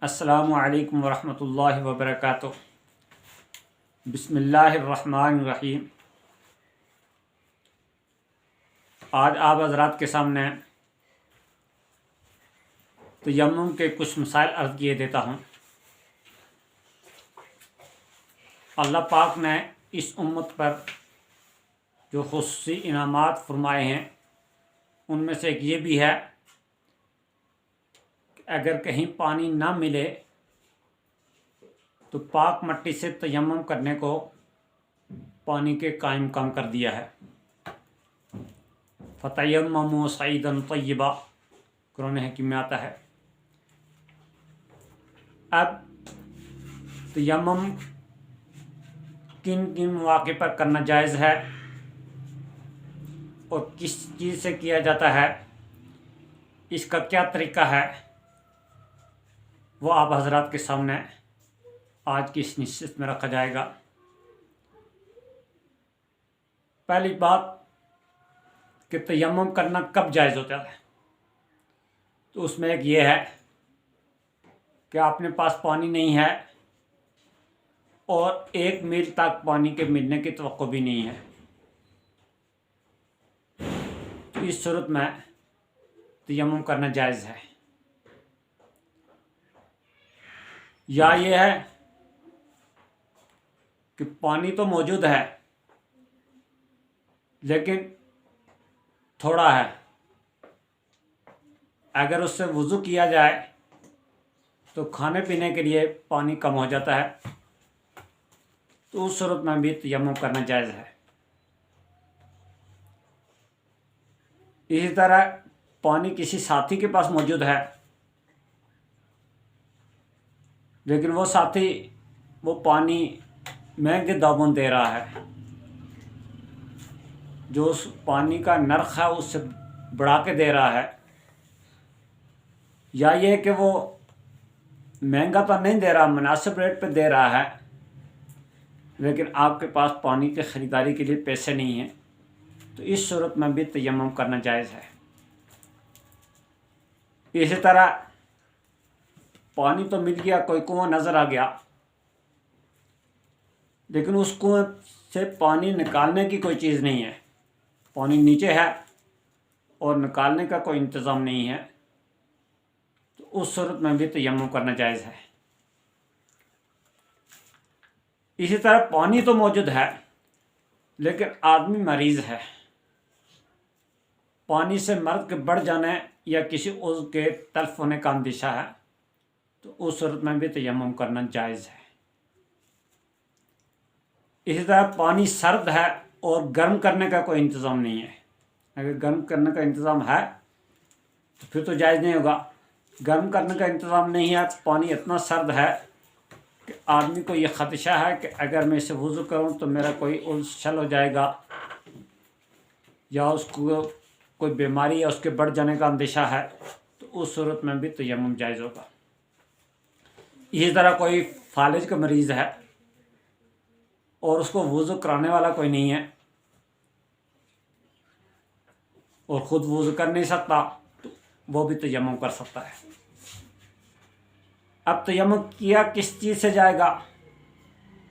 السلام علیکم ورحمۃ اللہ وبرکاتہ۔ بسم اللہ الرحمن الرحیم۔ آج آپ حضرات کے سامنے تیمم کے کچھ مسائل عرض کیے دیتا ہوں۔ اللہ پاک نے اس امت پر جو خصوصی انعامات فرمائے ہیں ان میں سے ایک یہ بھی ہے کہ اگر کہیں پانی نہ ملے تو پاک مٹی سے تیمم کرنے کو پانی کے قائم کام کر دیا ہے۔ فَتَيَمَّمُوا صَعِيدًا طَيِّبًا قرآن حکیم میں آتا ہے۔ اب تیمم کن کن مواقع پر کرنا جائز ہے اور کس چیز سے کیا جاتا ہے، اس کا کیا طریقہ ہے، وہ آپ حضرات کے سامنے آج کی اس نشست میں رکھا جائے گا۔ پہلی بات کہ تیمم کرنا کب جائز ہوتا ہے، تو اس میں ایک یہ ہے کہ آپ نے پاس پانی نہیں ہے اور 1 میل تک پانی کے ملنے کی توقع بھی نہیں ہے، تو اس صورت میں تیمم کرنا جائز ہے۔ یا یہ ہے کہ پانی تو موجود ہے لیکن تھوڑا ہے، اگر اس سے وضو کیا جائے تو کھانے پینے کے لیے پانی کم ہو جاتا ہے، تو اس صورت میں بھی تیمم کرنا جائز ہے۔ اسی طرح پانی کسی ساتھی کے پاس موجود ہے لیکن وہ ساتھی وہ پانی مہنگے داموں دے رہا ہے، جو اس پانی کا نرخ ہے اس سے بڑھا کے دے رہا ہے، یا یہ کہ وہ مہنگا تو نہیں دے رہا، مناسب ریٹ پہ دے رہا ہے لیکن آپ کے پاس پانی کی خریداری کے لیے پیسے نہیں ہیں، تو اس صورت میں بھی تیمم کرنا جائز ہے۔ اسی طرح پانی تو مل گیا، کوئی کنواں نظر آ گیا لیکن اس کنویں سے پانی نکالنے کی کوئی چیز نہیں ہے، پانی نیچے ہے اور نکالنے کا کوئی انتظام نہیں ہے، تو اس صورت میں بھی تیمم کرنا جائز ہے۔ اسی طرح پانی تو موجود ہے لیکن آدمی مریض ہے، پانی سے مرض کے بڑھ جانے یا کسی عضو کے تلف ہونے کا اندیشہ ہے، تو اس صورت میں بھی تیمم کرنا جائز ہے۔ اسی طرح پانی سرد ہے اور گرم کرنے کا کوئی انتظام نہیں ہے، اگر گرم کرنے کا انتظام ہے تو پھر تو جائز نہیں ہوگا۔ گرم کرنے کا انتظام نہیں ہے، پانی اتنا سرد ہے کہ آدمی کو یہ خدشہ ہے کہ اگر میں اسے وضو کروں تو میرا کوئی عضو شل ہو جائے گا یا اس کو کوئی بیماری یا اس کے بڑھ جانے کا اندیشہ ہے، تو اس صورت میں بھی تیمم جائز ہوگا۔ اسی طرح کوئی فالج کا مریض ہے اور اس کو وضو کرانے والا کوئی نہیں ہے اور خود وضو کر نہیں سکتا، تو وہ بھی تیمم کر سکتا ہے۔ اب تیمم کیا کس چیز سے جائے گا،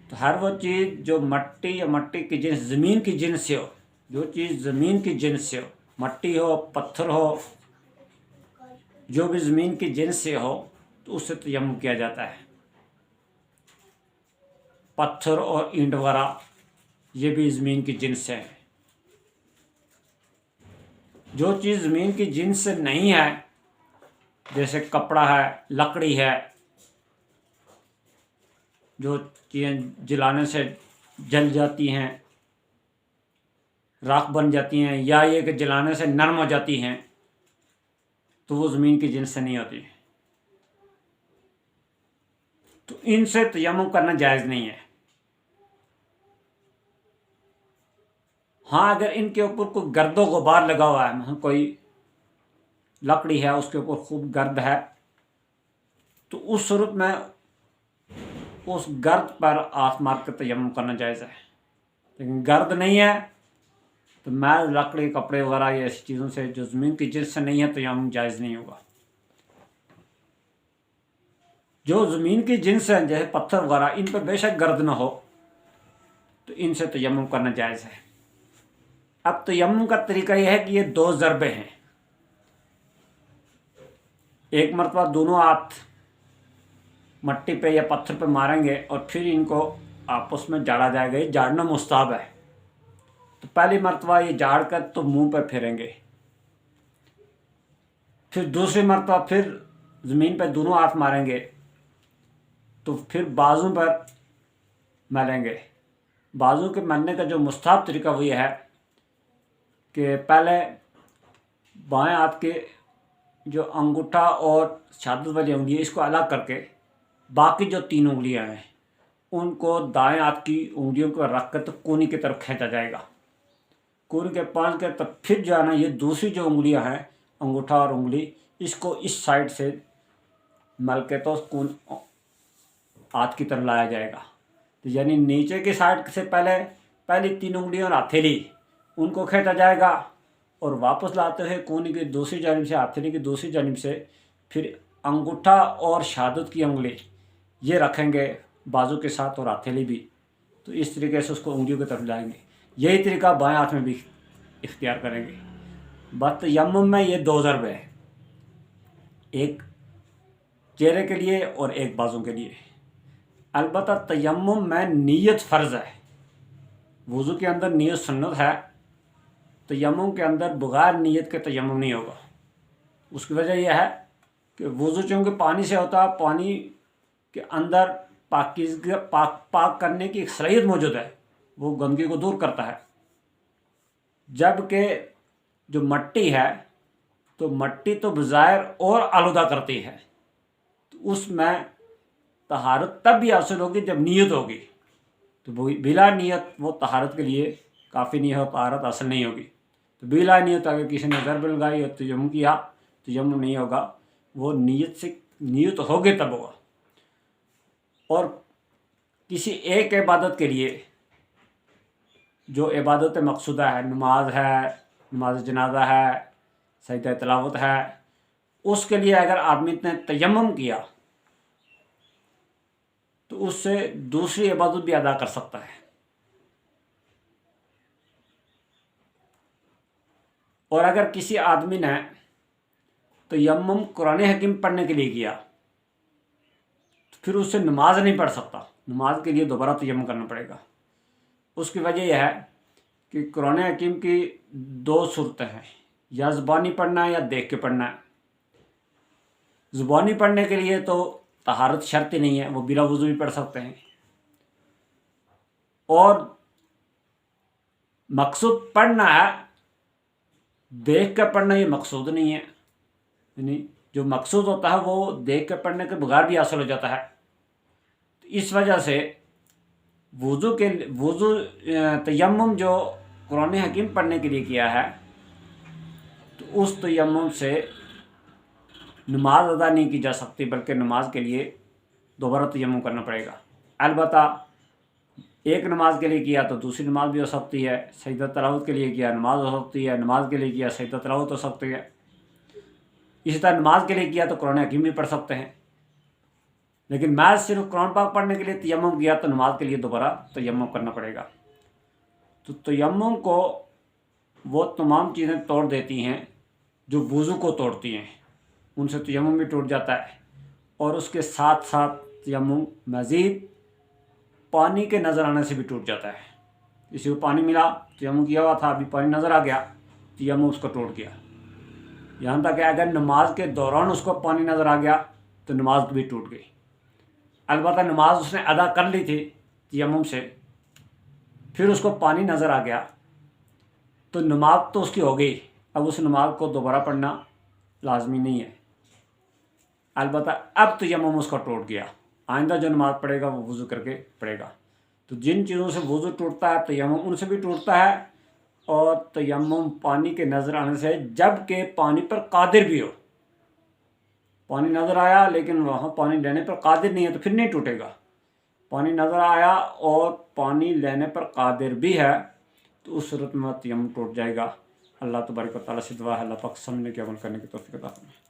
تو ہر وہ چیز جو مٹی یا مٹی کی جنس، زمین کی جنس سے ہو، جو چیز زمین کی جنس سے ہو، مٹی ہو، پتھر ہو، جو بھی زمین کی جنس سے ہو تو اس سے تیمم کیا جاتا ہے۔ پتھر اور اینٹ وغیرہ یہ بھی زمین کی جنس سے ہے۔ جو چیز زمین کی جنس سے نہیں ہے، جیسے کپڑا ہے، لکڑی ہے، جو چیزیں جلانے سے جل جاتی ہیں، راکھ بن جاتی ہیں، یا یہ کہ جلانے سے نرم ہو جاتی ہیں، تو وہ زمین کی جنس سے نہیں ہوتی، تو ان سے تیمم کرنا جائز نہیں ہے۔ ہاں اگر ان کے اوپر کوئی گرد و غبار لگا ہوا ہے، مثلا کوئی لکڑی ہے اس کے اوپر خوب گرد ہے، تو اس صورت میں اس گرد پر ہاتھ مار کے تیمم کرنا جائز ہے، لیکن گرد نہیں ہے تو محض لکڑی، کپڑے وغیرہ یا ایسی چیزوں سے جو زمین کی جنس سے نہیں ہے تیمم جائز نہیں ہوگا۔ जो ज़मीन की जिन्स हैं जैसे पत्थर वगैरह, इन पर बेशक गर्द ना हो तो इनसे तयम्मुम करना जायज़ है। अब तयम्मुम का तरीका यह है कि ये 2 ज़रबे हैं। एक मरतबा दोनों हाथ मट्टी पे या पत्थर पे मारेंगे और फिर इनको आपस में झाड़ा जाएगा। ये झाड़ना मुस्ताहब है। तो पहली मरतबा ये झाड़ कर तो मुंह पर फेरेंगे, फिर दूसरी मरतबा फिर ज़मीन पर दोनों हाथ मारेंगे तो फिर बाजू पर मलेंगे। बाजू के मलने का जो मुस्ताहब तरीका वो ये है कि पहले बाएं हाथ के जो अंगूठा और शहादत वाली उंगली है इसको अलग करके बाकी जो 3 उंगलियां हैं उनको दाएं हाथ की उंगलियों को रख कर तो कोनी की तरफ खींचा जाएगा। कोनी के 5 के तब फिर जो है ना, ये दूसरी जो उंगलियां हैं अंगूठा और उंगली, इसको इस साइड से मल के तो कोन हाथ की तरफ लाया जाएगा। तो यानी नीचे की साइड से पहली 3 उंगलियां और हथेली उनको खींचा जाएगा और वापस लाते हुए कोनी की दूसरी जानिब से, हथेली की दूसरी जानिब से फिर अंगूठा और शहादत की उंगली ये रखेंगे बाजू के साथ और हथेली भी। तो इस तरीके से उसको उंगलियों की तरफ लाएंगे। यही तरीका बाएं हाथ में भी इख्तियार करेंगे। बस तयम्मुम में ये 2 ज़रब है, एक चेहरे के लिए और एक बाजू के लिए। अलबत्ता तयम्मुम में नीयत फ़र्ज़ है। वुज़ू के अंदर नीयत सुन्नत है, तयम्मुम के अंदर बग़ैर नीयत के तयम्मुम नहीं होगा। उसकी वजह यह है कि वुज़ू चूँकि पानी से होता है, पानी के अंदर पाकीज़गी पाक करने की एक सलाहियत मौजूद है, वो गंदगी को दूर करता है। जबकि जो मट्टी है तो मट्टी तो बज़ाहिर और आलूदा करती है, तो उसमें तहारत तब भी हासिल होगी जब नीयत होगी। तो बिला नीयत वो तहारत के लिए काफ़ी नहीं हो, तहारत हासिल नहीं होगी। तो बिला नीयत अगर किसी ने ज़रब लगाई और तयम्मुम किया, तयम्मुम नहीं होगा। वो नीयत होगी तब होगा। और किसी एक इबादत के लिए जो इबादत मकसूदा है, नमाज है, नमाज जनाजा है, सजदा तिलावत है, उसके लिए अगर आदमी ने तयम्मुम किया तो उससे दूसरी इबादत भी अदा कर सकता है। और अगर किसी आदमी ने तयम्मुम कुरान हकीम पढ़ने के लिए किया तो फिर उससे नमाज नहीं पढ़ सकता, नमाज के लिए दोबारा तयम्मुम करना पड़ेगा। उसकी वजह यह है कि कुरान हकीम की 2 सूरतें हैं, या ज़ुबानी पढ़ना है या देख के पढ़ना है। ज़ुबानी पढ़ने के लिए तो तहारत शर्त ही नहीं है, वो बिला वुज़ू भी पढ़ सकते हैं। और मकसूद पढ़ना है, देख कर पढ़ना ये मकसूद नहीं है। यानी जो मकसूद होता है वो देख कर पढ़ने के बगैर भी हासिल हो जाता है। तो इस वजह से वुज़ू तयम्मुम जो कुरान हकीम पढ़ने के लिए किया है तो उस तयम्मुम से नमाज अदा नहीं की जा सकती, बल्कि नमाज के लिए दोबारा तयम्मुम करना पड़ेगा। अलबत्ता एक नमाज के लिए किया तो दूसरी नमाज भी हो सकती है, सजदा तिलावत के लिए किया नमाज हो सकती है, नमाज के लिए किया सजदा तिलावत हो सकती है। इसी तरह नमाज के लिए किया तो कुरान हकीम भी पढ़ सकते हैं। लेकिन मैं सिर्फ कुरान पाक पढ़ने के लिए तयम्मुम किया तो नमाज के लिए दोबारा तयम्मुम करना पड़ेगा। तो तयम्मुम को वो तमाम चीज़ें तोड़ देती हैं जो वुज़ू को तोड़ती हैं, उनसे तयम्मुम भी टूट जाता है। और उसके साथ साथ तयम्मुम मज़ीद पानी के नज़र आने से भी टूट जाता है। किसी को पानी मिला, तयम्मुम किया हुआ था, अभी पानी नज़र आ गया, तयम्मुम उसको टूट गया। यहाँ तक कि अगर नमाज के दौरान उसको पानी नज़र आ गया तो नमाज भी टूट गई। अलबत्ता नमाज उसने अदा कर ली थी तयम्मुम से, फिर उसको पानी नज़र आ गया तो नमाज तो उसकी हो गई। अब उस नमाज को दोबारा पढ़ना लाजमी नहीं है। अलबत्ता अब तयम्मुम उसका टूट गया, आइंदा जो नमाज पढ़ेगा वो वुज़ू करके पढ़ेगा। तो जिन चीज़ों से वुज़ू टूटता है तयम्मुम उनसे भी टूटता है। और तयम्मुम पानी के नज़र आने से, जबकि पानी पर कादिर भी हो, पानी नज़र आया लेकिन वहाँ पानी लेने पर कादिर नहीं है तो फिर नहीं टूटेगा। पानी नज़र आया और पानी लेने पर कादिर भी है तो उस सूरत में तयम्मुम टूट जाएगा। अल्लाह तबारक व तआला से दुआ है, अल्लाह पाक समझने के अमल करने की तौफीक अता फरमाए।